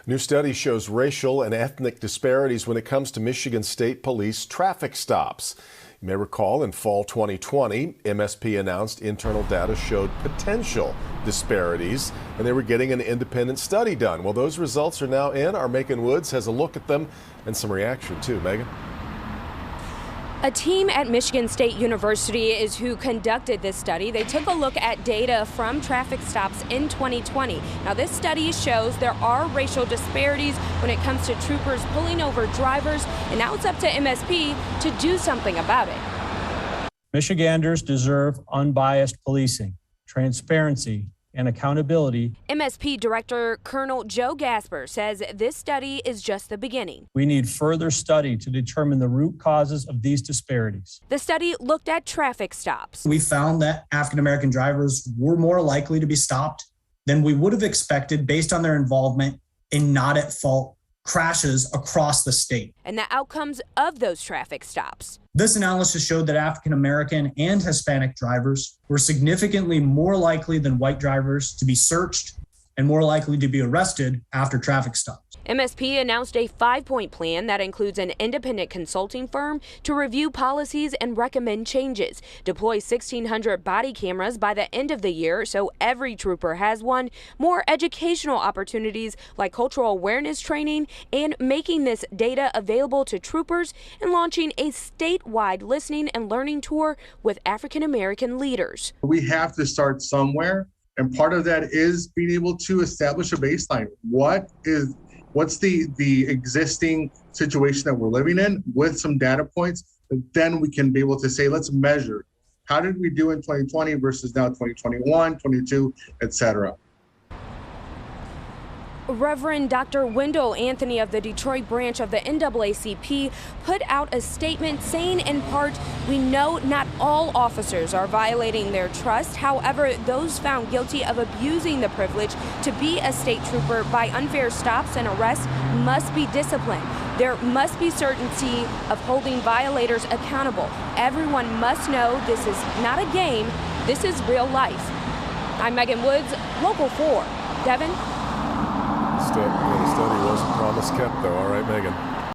New study shows racial and ethnic disparities when it comes to Michigan State Police traffic stops. You may recall in fall 2020, MSP announced internal data showed potential disparities, and they were getting an independent study done. Well, those results are now in. Our Megan Woods has a look at them and some reaction too. Megan? A team at Michigan State University is who conducted this study. They took a look at data from traffic stops in 2020. Now, this study shows there are racial disparities when it comes to troopers pulling over drivers, and now it's up to MSP to do something about it. Michiganders deserve unbiased policing, transparency, and accountability. MSP Director Colonel Joe Gasper says this study is just the beginning. We need further study to determine the root causes of these disparities. The study looked at traffic stops. We found that African-American drivers were more likely to be stopped than we would have expected based on their involvement in not at fault crashes across the state. And the outcomes of those traffic stops. This analysis showed that African-American and Hispanic drivers were significantly more likely than white drivers to be searched and more likely to be arrested after traffic stops. MSP announced a 5-point plan that includes an independent consulting firm to review policies and recommend changes, deploy 1,600 body cameras by the end of the year so every trooper has one, more educational opportunities like cultural awareness training, and making this data available to troopers, and launching a statewide listening and learning tour with African American leaders. We have to start somewhere. And part of that is being able to establish a baseline. What's the existing situation that we're living in with some data points that then we can be able to say, let's measure. How did we do in 2020 versus now 2021, 22, et cetera? Reverend Dr. Wendell Anthony of the Detroit branch of the NAACP put out a statement saying, in part, we know not all officers are violating their trust. However, those found guilty of abusing the privilege to be a state trooper by unfair stops and arrests must be disciplined. There must be certainty of holding violators accountable. Everyone must know this is not a game, this is real life. I'm Megan Woods, Local 4. Devin? The study wasn't promise kept, though. All right, Megan.